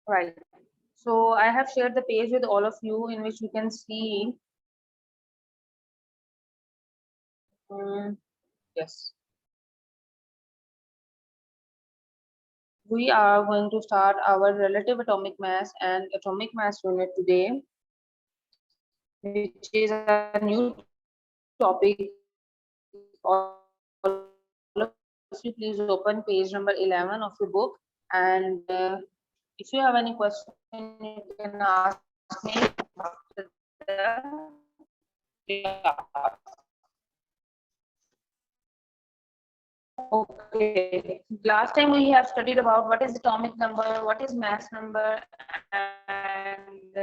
Right. So I have shared the page with all of you in which you can see. Yes. We are going to start our relative atomic mass and atomic mass unit today, which is a new topic. All of you please open page number 11 of your book, and if you have any question, you can ask me Okay, last time we have studied about what is atomic number, what is mass number, and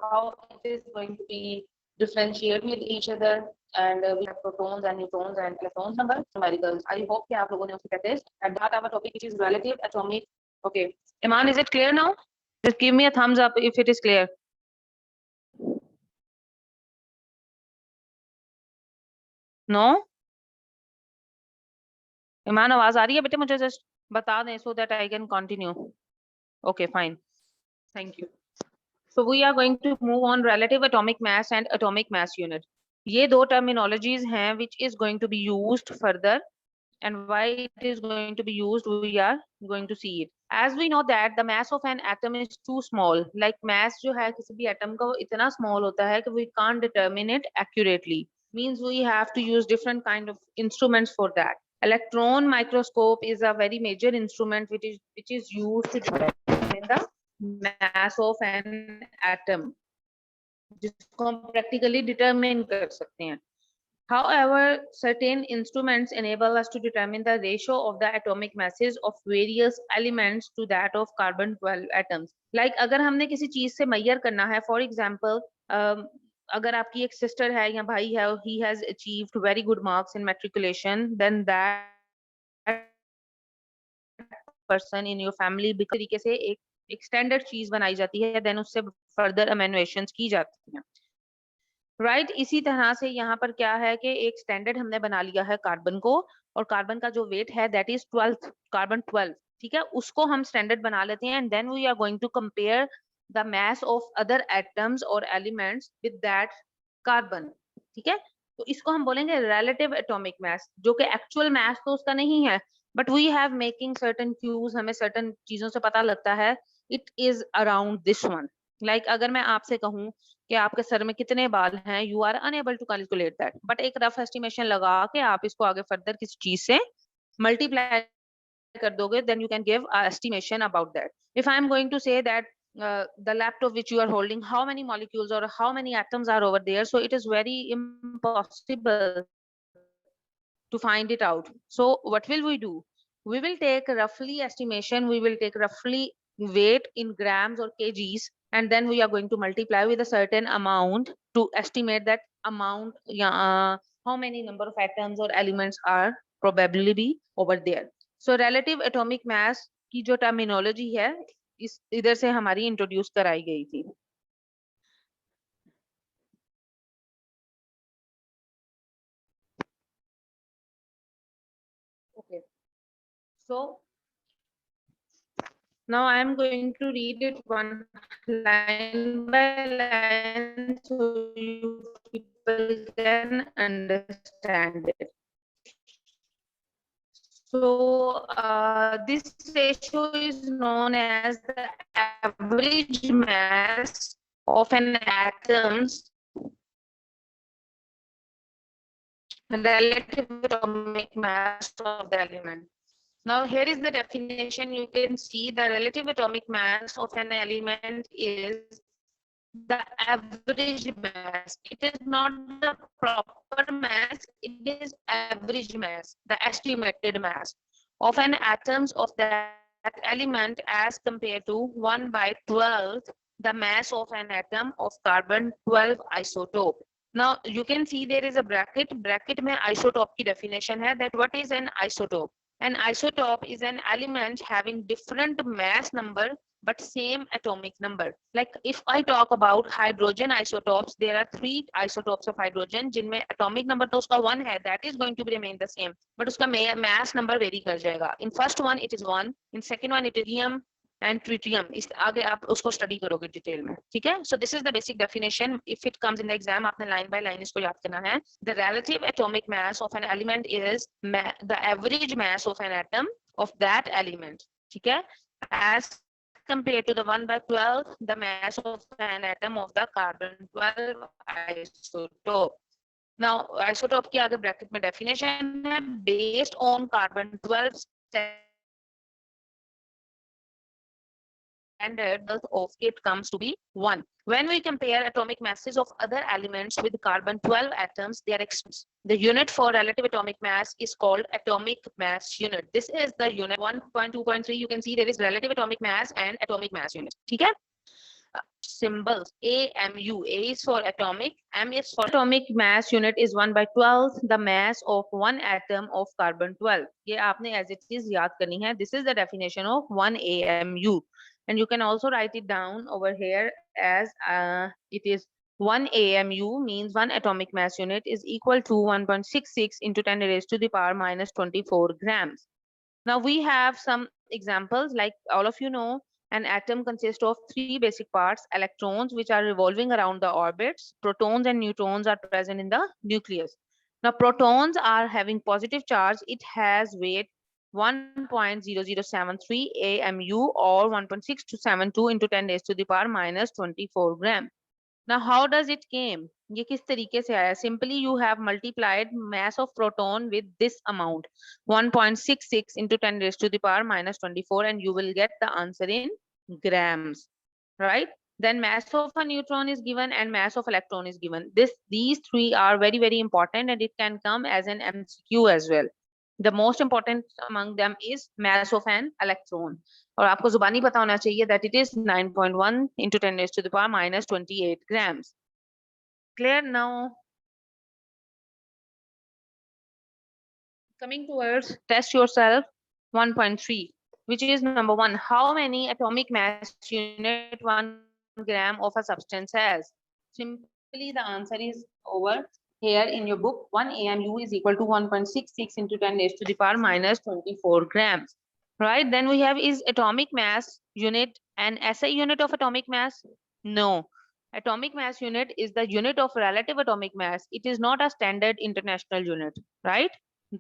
how it is going to be differentiated with each other. And we have protons and neutrons and electrons number, numericals. I hope कि आप लोगों ने उसकी practice. And that our topic which is relative atomic. Okay, Iman, is it clear now? Just give me a thumbs up if it is clear. No? ईमान आवाज आ रही है बेटे मुझे जस्ट बता दें so that I can continue. Okay, fine. Thank you. So we are going to move on relative atomic mass and atomic mass unit. ये दो terminologies हैं which is going to be used further, and why it is going to be used we are going to see it. As we know that the mass of an atom is too small. Like mass जो है किसी भी atom का वो इतना small होता है कि we can't determine it accurately. Means we have to use different kind of instruments for that. Electron microscope is a very major instrument which is used to determine the mass of an atom, जिसको हम practically determine कर सकते हैं. However, certain instruments enable us to determine the ratio of the atomic masses of various elements to that of carbon-12 atoms. Like अगर हमने किसी चीज से measure करना है, for example, अगर आपकी एक sister है या भाई है, he has achieved very good marks in matriculation, then that person in your family तरीके से एक standard चीज बनाई जाती है, then उससे further amendments की जाती हैं. राइट इसी तरह से यहाँ पर क्या है कि एक स्टैंडर्ड हमने बना लिया है कार्बन को, और कार्बन का जो वेट है दैट इज 12 कार्बन 12. ठीक है, उसको हम स्टैंडर्ड बना लेते हैं, and then we are going to compare the mass of other atoms और एलिमेंट्स विद दैट कार्बन. ठीक है, तो इसको हम बोलेंगे रिलेटिव एटॉमिक मास, जो कि एक्चुअल मास तो उसका नहीं है, but we have making certain cues, हमें सर्टेन चीजों से पता लगता है it is around this one. Like अगर मैं आपसे कहूँ कि आपके सर में कितने बाल हैं, you are unable to calculate that, but एक रफ एस्टिमेशन लगा के आप इसको आगे फर्दर किसी चीज से मल्टीप्लाई कर दोगे, then you can give a estimation about that. If I am going to say that the laptop which you are holding, how many molecules or how many atoms are over there, so it is very impossible to find it out. So what will we do? We will take roughly estimation, we will take roughly weight in grams or kgs, and then we are going to multiply with a certain amount to estimate that amount, how many number of atoms or elements are probably be over there. So relative atomic mass की जो terminology है इस इधर से हमारी introduce कराई गई थी. Okay, so now I am going to read it one line by line so you people can understand it. So this ratio is known as the average mass of an atom's relative atomic mass of the element. Now here is the definition. You can see the relative atomic mass of an element is the average mass. It is not the proper mass, it is average mass, the estimated mass of an atoms of that element as compared to 1/12 the mass of an atom of carbon-12 isotope. Now you can see there is a bracket. Bracket में isotope की definition है that what is an isotope? An isotope is an element having different mass number but same atomic number. Like if I talk about hydrogen isotopes, there are 3 isotopes of hydrogen जिनमें atomic number तो उसका 1 है, that is going to remain the same, but उसका mass number vary कर जाएगा. In first one it is 1, in second one it is helium and tritium. इस आगे आप उसको स्टडी करोगे डिटेल में, ठीक है. So this is the basic definition. If it comes in the exam, आपने line by line इसको याद करना है. The relative atomic mass of an element is the average mass of an atom of that element, ठीक है, as compared to the 1 by 12, the mass of an atom of the carbon 12 isotope. Now isotope की आगे bracket में definition है, based on carbon 12 standard of it comes to be 1. When we compare atomic masses of other elements with carbon 12 atoms, they are expensive. The unit for relative atomic mass is called atomic mass unit. This is the unit 1.2.3. You can see there is relative atomic mass and atomic mass unit. ठीक है? Symbols AMU. A is for atomic, M is for atomic mass unit is 1 by 12, the mass of one atom of carbon 12. ये आपने as it is याद करनी है. This is the definition of 1 AMU. And you can also write it down over here as it is 1 AMU means 1 atomic mass unit is equal to 1.66 into 10 raised to the power minus 24 grams. Now we have some examples, like all of you know, an atom consists of 3 basic parts: electrons, which are revolving around the orbits, protons and neutrons are present in the nucleus. Now protons are having positive charge. It has weight 1.0073 AMU or 1.6272 into 10 raised to the power minus 24 gram. Now how does it came? ये किस तरीके से आया? Simply you have multiplied mass of proton with this amount 1.66 into 10 raised to the power minus 24 and you will get the answer in grams, right? Then mass of a neutron is given and mass of electron is given. These 3 are very important and it can come as an MCQ as well. The most important among them is mass of an electron. और आपको जुबानी पता होना चाहिए that it is 9.1 into 10 raised to the power minus 28 grams. Clear now? Coming towards test yourself 1.3, which is number 1. How many atomic mass unit 1 gram of a substance has? Simply the answer is over here in your book. 1 AMU is equal to 1.66 into 10 raised to the power minus 24 grams. Right, then we have, is atomic mass unit an SI unit of atomic mass? No. Atomic mass unit is the unit of relative atomic mass. It is not a standard international unit, right?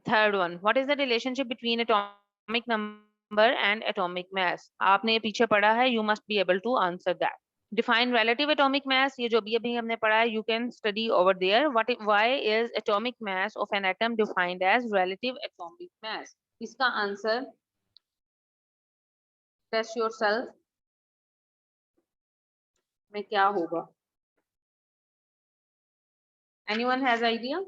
Third one, what is the relationship between atomic number and atomic mass? आपने ये पीछे पढ़ा है, you must be able to answer that. Define relative atomic mass, ये जो अभी हमने पढ़ा है, you can study over there. Why is atomic mass of an atom defined as relative atomic mass? इसका answer test yourself में क्या होगा? Anyone has idea?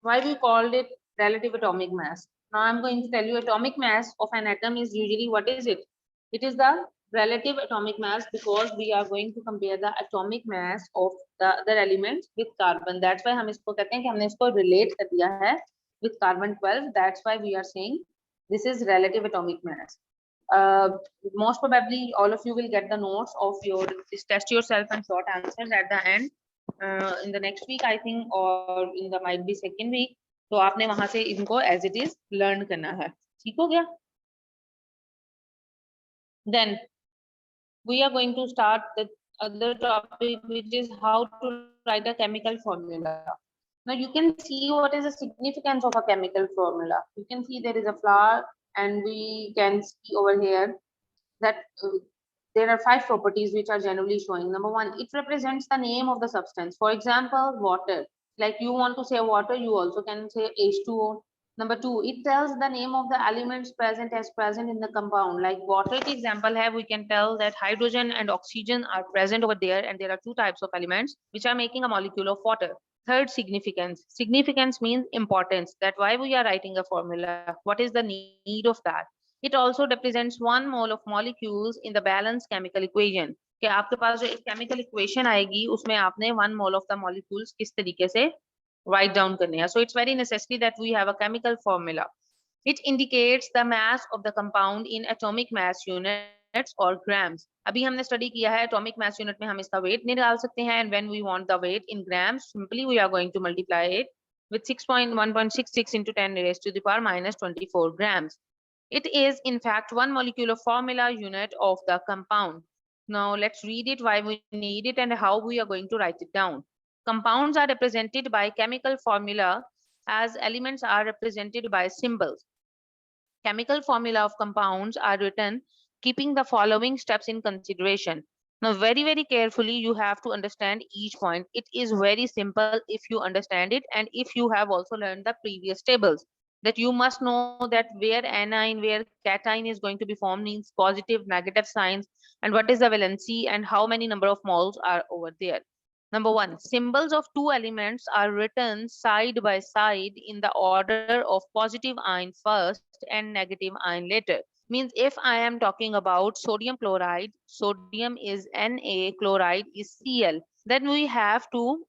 Why we called it relative atomic mass? Now I'm going to tell you atomic mass of an atom is usually, what is it? It is the relative atomic mass because we are going to compare the atomic mass of the other elements with carbon. That's why हम इसको कहते हैं कि हमने इसको relate कर दिया है with carbon 12. That's why we are saying this is relative atomic mass. Most probably all of you will get the notes of your this test yourself and short answers at the end. In the next week I think, or in the might be second week, तो आपने वहां से इनको as it is learn करना है. ठीक हो गया? Then we are going to start the other topic, which is how to write a chemical formula. Now you can see what is the significance of a chemical formula. You can see there is a flower and we can see over here that there are 5 properties which are generally showing. Number 1, it represents the name of the substance. For example, water. Like you want to say water, you also can say H2O. Number 2, it tells the name of the elements present in the compound. Like water के example है, we can tell that hydrogen and oxygen are present over there, and there are 2 types of elements which are making a molecule of water. Third, significance. Significance means importance. That why we are writing a formula. What is the need of that? It also represents 1 mole of molecules in the balanced chemical equation. कि आपके पास जो एक chemical equation आएगी उसमें आपने 1 mole of the molecules किस तरीके से write down करने हैं. So it's very necessary that we have a chemical formula. It indicates the mass of the compound in atomic mass units or grams. अभी हमने study किया है atomic mass unit में हम इसका weight निकाल सकते हैं, and when we want the weight in grams, simply we are going to multiply it with 1.66 into 10 raised to the power minus 24 grams. It is in fact one molecular formula unit of the compound. Now let's read it, why we need it and how we are going to write it down. Compounds are represented by chemical formula as elements are represented by symbols. Chemical formula of compounds are written keeping the following steps in consideration. Now, very carefully, you have to understand each point. It is very simple if you understand it, and if you have also learned the previous tables, that you must know that where anion, where cation is going to be formed means positive, negative signs, and what is the valency and how many number of moles are over there. Number one, symbols of two elements are written side by side in the order of positive ion first and negative ion later. Means if I am talking about sodium chloride, sodium is Na, chloride is Cl. Then we have to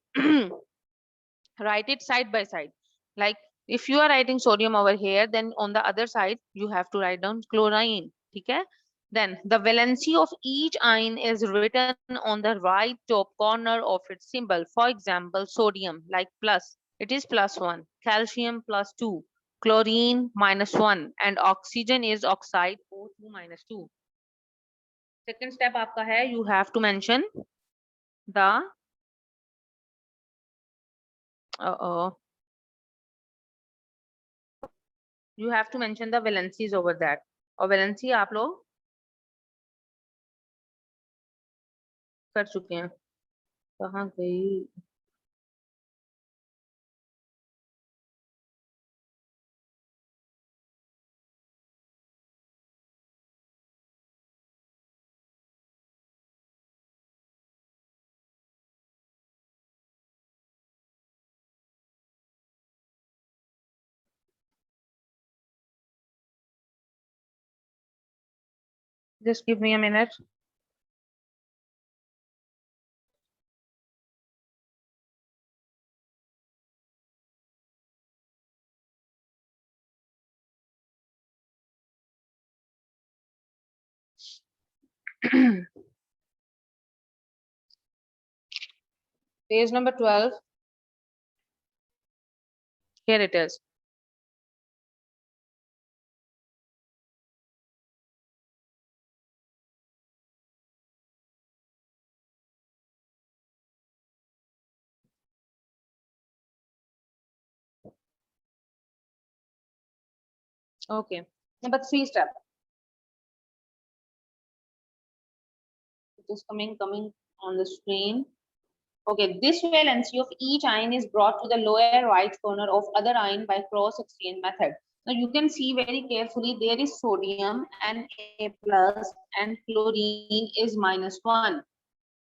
write it side by side. Like if you are writing sodium over here, then on the other side, you have to write down chlorine. Okay? Then the valency of each ion is written on the right top corner of its symbol. For example, sodium like plus, it is +1, calcium +2, chlorine -1, and oxygen is oxide O2 -2. Second step आपका है, you have to mention the you have to mention the valencies over that. और valency आप लोग कर चुके हैं. कहाँ गई? Just give me a minute. Page number 12. Here it is. Okay. Number 3 step. It is coming on the screen. Okay, this valency of each ion is brought to the lower right corner of other ion by cross exchange method. Now you can see very carefully there is sodium Na plus and chlorine is -1.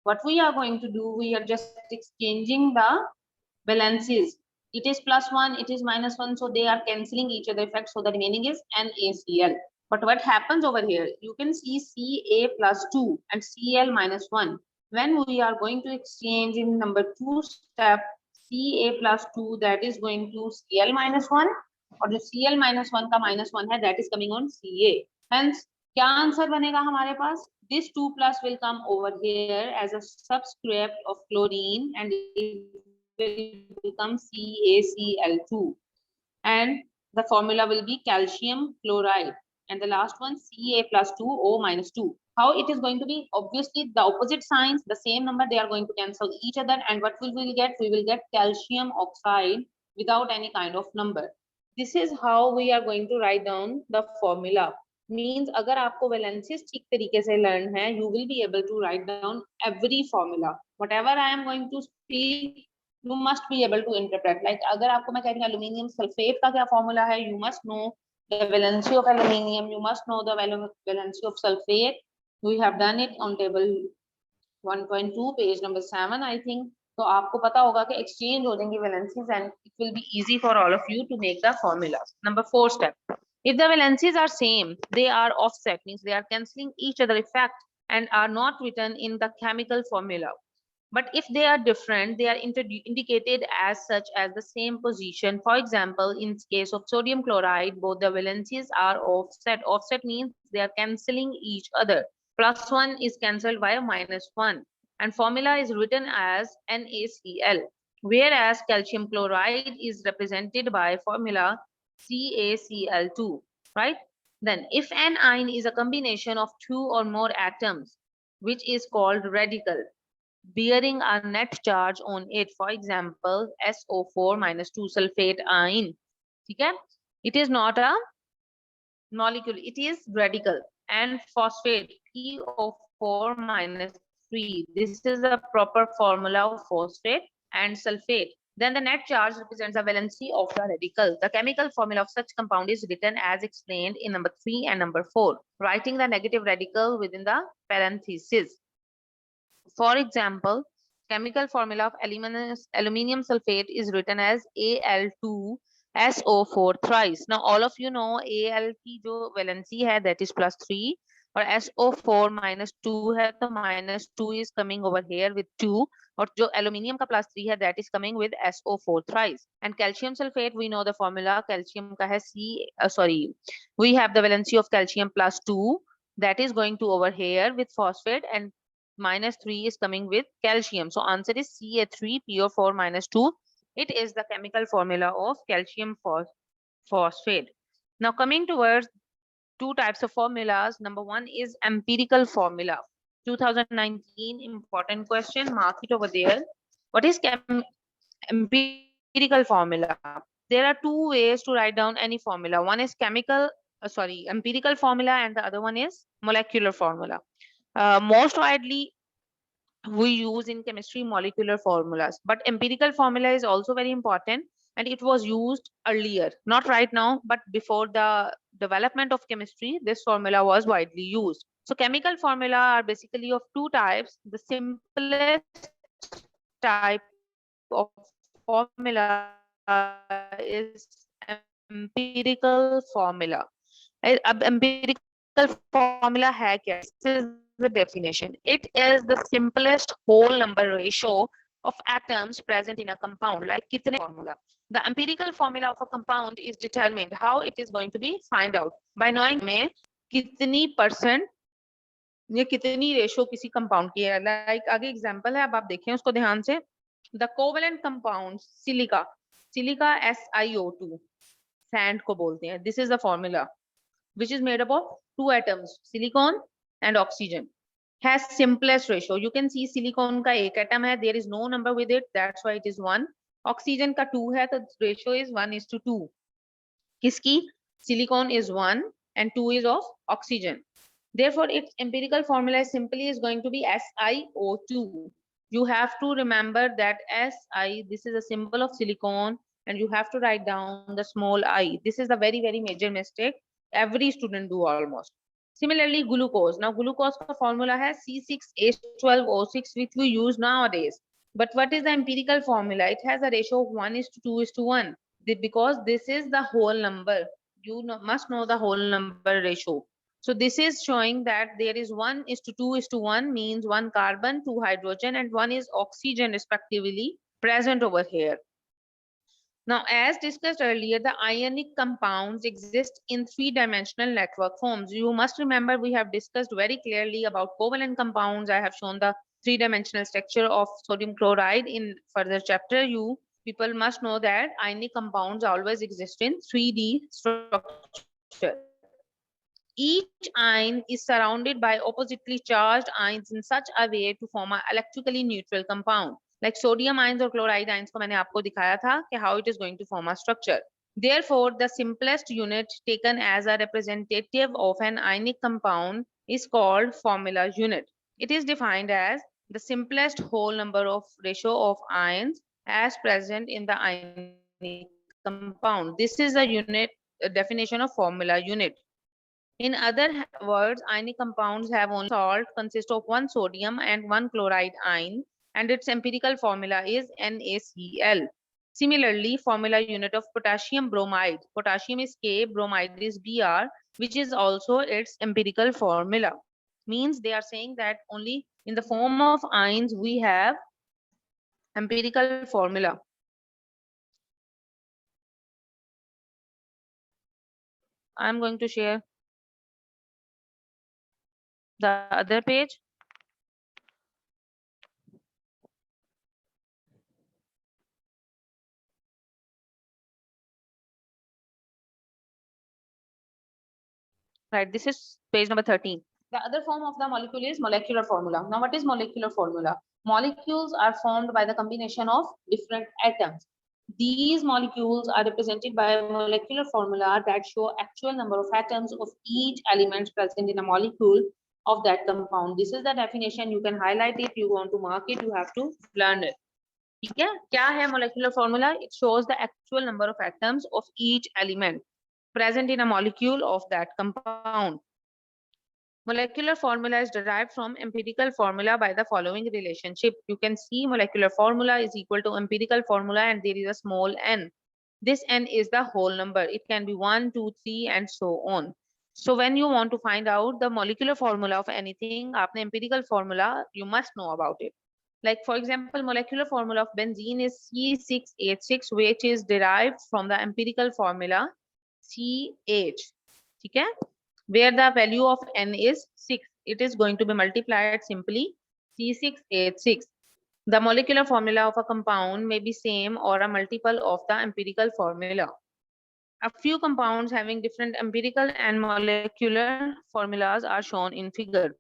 What we are going to do, we are just exchanging the valencies. It is +1, it is -1, so they are cancelling each other effect, so the remaining is NaCl. But what happens over here, you can see Ca +2 and Cl -1. When we are going to exchange in number 2 step, Ca +2 that is going to Cl -1, और जो Cl -1 का -1 है that is coming on Ca. Hence क्या answer बनेगा हमारे पास? This 2 plus will come over here as a subscript of chlorine and it will become CaCl2, and the formula will be calcium chloride, and the last one Ca +2 O -2. How it is going to be? Obviously the opposite signs, the same number, they are going to cancel each other, and what we will get? We will get calcium oxide without any kind of number. This is how we are going to write down the formula. Means अगर आपको valencies ठीक तरीके से learn है, you will be able to write down every formula. Whatever I am going to speak, you must be able to interpret. Like अगर आपको मैं कह रही हूँ aluminium sulfate का क्या formula है, you must know the valency of aluminium, you must know the valency of sulfate. We have done it on table 1.2 page number 7 I think. तो आपको पता होगा कि exchange हो जाएंगी valencies and it will be easy for all of you to make the formulas. Number 4 step. If the valencies are same, they are offset, means they are cancelling each other effect and are not written in the chemical formula. But if they are different, they are indicated as such as the same position. For example, in case of sodium chloride, both the valencies are offset. Offset means they are cancelling each other. +1 is cancelled by a -1. And formula is written as NaCl. Whereas calcium chloride is represented by formula CaCl2, right? Then if an ion is a combination of two or more atoms, which is called radical, bearing a net charge on it, for example SO4 minus 2 sulfate ion, okay, it is not a molecule, it is radical. And phosphate PO4 minus 3, this is a proper formula of phosphate and sulfate. Then the net charge represents the valency of the radical. The chemical formula of such compound is written as explained in number 3 and number 4, writing the negative radical within the parenthesis. For example, chemical formula of aluminium sulfate is written as Al2SO4 thrice. Now all of you know Al की जो valency है that is +3 और SO4 -2 है तो -2 is coming over here with 2 और जो aluminium का +3 है that is coming with SO4 thrice. And calcium sulfate we know the formula, calcium का है we have the valency of calcium +2 that is going to over here with phosphate, and -3 is coming with calcium. So answer is Ca3PO4 -2. It is the chemical formula of calcium phosphate. Now coming towards two types of formulas. Number one is empirical formula. 2019 important question, mark it over there. What is empirical formula? There are two ways to write down any formula. One is empirical formula, and the other one is molecular formula. Most widely we use in chemistry molecular formulas, but empirical formula is also very important, and it was used earlier, not right now, but before the development of chemistry, this formula was widely used. So chemical formula are basically of two types. The simplest type of formula is empirical formula. अब empirical formula है क्या? This is the definition. It is the simplest whole number ratio of atoms present in a compound. Like कितने formula? The empirical formula of a compound is determined. How it is going to be find out by knowing में कितनी percent या कितनी ratio किसी compound की है. Like आगे example है, अब आप देखें उसको ध्यान से. The covalent compound silica, silica SiO2 sand को बोलते हैं. This is the formula which is made up of two atoms, silicon and oxygen, has simplest ratio. You can see silicon का एक atom है, there is no number with it, that's why it is 1. oxygen का 2 है, तो ratio is 1:2. किसकी? silicon is 1 and 2 is of oxygen. Therefore its empirical formula simply is going to be SiO2. You have to remember that Si, this is a symbol of silicon, and you have to write down the small I. This is a very major mistake every student do almost. Similarly glucose. Now glucose का formula है C6H12O6, which we use nowadays. But what is the empirical formula? It has a ratio of 1:2:1, because this is the whole number. You must know the whole number ratio. So this is showing that there is 1:2:1, means 1 carbon, 2 hydrogen, and 1 is oxygen respectively present over here. Now, as discussed earlier, the ionic compounds exist in three-dimensional network forms. You must remember we have discussed very clearly about covalent compounds. I have shown the three-dimensional structure of sodium chloride in further chapter. You people must know that ionic compounds always exist in 3D structure. Each ion is surrounded by oppositely charged ions in such a way to form an electrically neutral compound. Like sodium ions or chloride ions को मैंने आपको दिखाया था कि how it is going to form a structure. Therefore, the simplest unit taken as a representative of an ionic compound is called formula unit. It is defined as the simplest whole number of ratio of ions as present in the ionic compound. This is a unit definition of formula unit. In other words, ionic compounds have only salt, consist of one sodium and one chloride ion, and its empirical formula is NaCl. Similarly, formula unit of potassium bromide. Potassium is K, bromide is Br, which is also its empirical formula. Means they are saying that only in the form of ions we have empirical formula. I'm going to share the other page. Right, this is page number 13. The other form of the molecule is molecular formula. Now, what is molecular formula? Molecules are formed by the combination of different atoms. These molecules are represented by a molecular formula that show actual number of atoms of each element present in a molecule of that compound. This is the definition. You can highlight it. You want to mark it. You have to learn it. ठीक है? क्या है molecular formula? It shows the actual number of atoms of each element present in a molecule of that compound. Molecular formula is derived from empirical formula by the following relationship. You can see molecular formula is equal to empirical formula and there is a small n. This n is the whole number. It can be 1, 2, 3 and so on. So when you want to find out the molecular formula of anything, आपने empirical formula, you must know about it. Like for example, molecular formula of benzene is C6H6, which is derived from the empirical formula CH. ठीक है? Where the value of n is 6. It is going to be multiplied simply C6H6. The molecular formula of a compound may be same or a multiple of the empirical formula. A few compounds having different empirical and molecular formulas are shown in figure.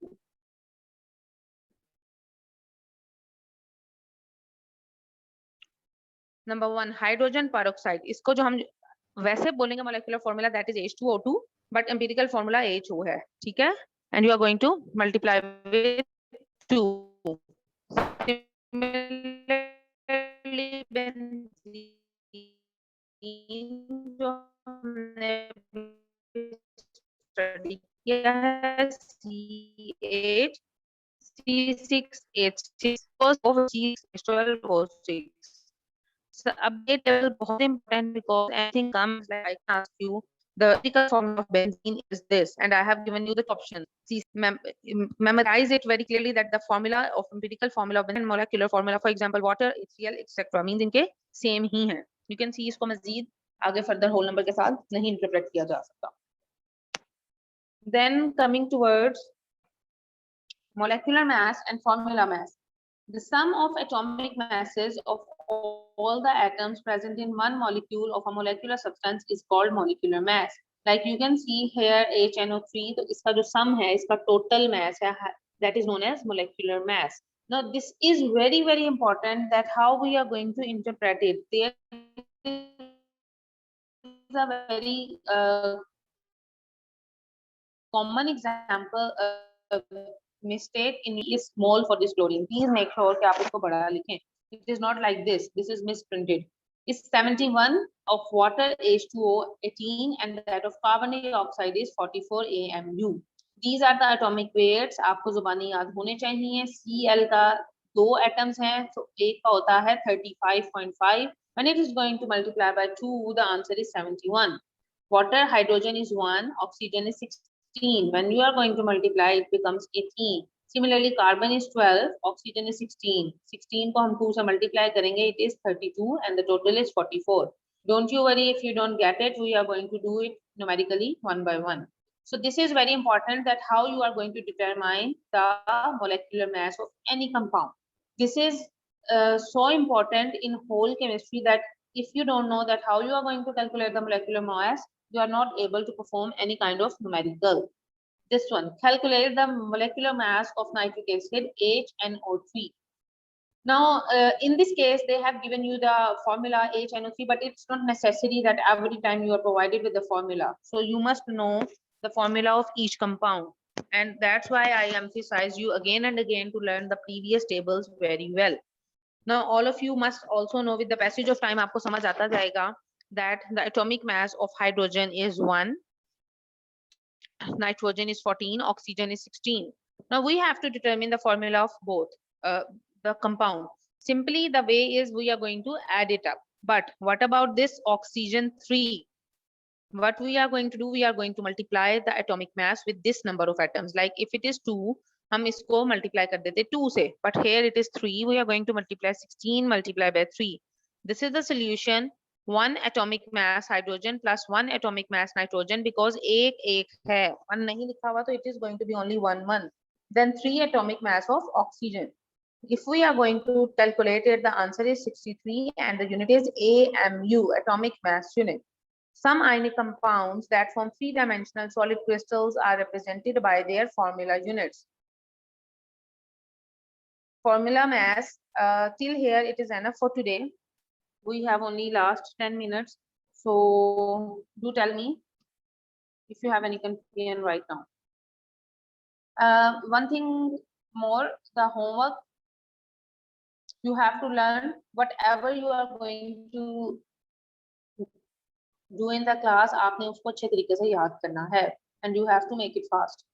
Number 1, hydrogen peroxide. इसको जो हम वैसे बोलेंगे molecular formula, that is H2O2, but empirical formula HO है, ठीक है? And you are going to multiply with 2. Similarly, benzene जो हमने स्टडी किया है CH C6H6 C12O6. So update level बहुत important because anything comes like I can ask you the empirical formula of benzene is this, and I have given you the options. See, memorize it very clearly that the formula of empirical formula of benzene, molecular formula, for example, water, HCl, etc. means इनके same ही हैं. You can see इसको मजीद आगे further whole number के साथ नहीं interpret किया जा सकता. Then coming towards molecular mass and formula mass. The sum of atomic masses of all the atoms present in one molecule of a molecular substance is called molecular mass. Like you can see here HNO3, तो इसका जो sum है, इसका total mass है, that is known as molecular mass. Now this is very, very important that how we are going to interpret it. There is a very common example mistake in is small for this chlorine. Please make sure कि आप इसको बड़ा लिखें. It is not like this. This is misprinted. It's 71 of water H2O 18 and that of carbon dioxide is 44 AMU. These are the atomic weights. आपको जुबानी याद होने चाहिए. Cl का 2 atoms हैं, so एक का होता है 35.5. When it is going to multiply by 2, the answer is 71. Water, hydrogen is 1, oxygen is 16. When you are going to multiply, it becomes 18. Similarly, carbon is 12, oxygen is 16. 16 को हम 2 से multiply करेंगे, it is 32 and the total is 44. Don't you worry if you don't get it, we are going to do it numerically one by one. So this is very important that how you are going to determine the molecular mass of any compound. This is so important in whole chemistry that if you don't know that how you are going to calculate the molecular mass, you are not able to perform any kind of numerical. This one, calculate the molecular mass of nitric acid HNO3. Now, in this case, they have given you the formula HNO3, but it's not necessary that every time you are provided with the formula. So you must know the formula of each compound. And that's why I emphasize you again and again to learn the previous tables very well. Now, all of you must also know with the passage of time, आपको समझ आता जाएगा that the atomic mass of hydrogen is 1, nitrogen is 14, oxygen is 16. Now we have to determine the formula of both the compound. Simply the way is we are going to add it up. But what about this oxygen 3? What we are going to do, we are going to multiply the atomic mass with this number of atoms. Like if it is 2, हम इसको multiply कर देते 2 से, but here it is 3. We are going to multiply 16 multiplied by 3. This is the solution. 1 atomic mass hydrogen plus 1 atomic mass nitrogen, because एक है, 1 नहीं लिखा हुआ, तो it is going to be only 1. Then 3 atomic mass of oxygen. If we are going to calculate it, the answer is 63 and the unit is AMU, atomic mass unit. Some ionic compounds that form 3-dimensional solid crystals are represented by their formula units. Formula mass, till here it is enough for today. We have only last 10 minutes. So do tell me if you have any confusion right now. One thing more, the homework, you have to learn whatever you are going to do in the class. आपने उसको अच्छे तरीके से याद करना है, and you have to make it fast.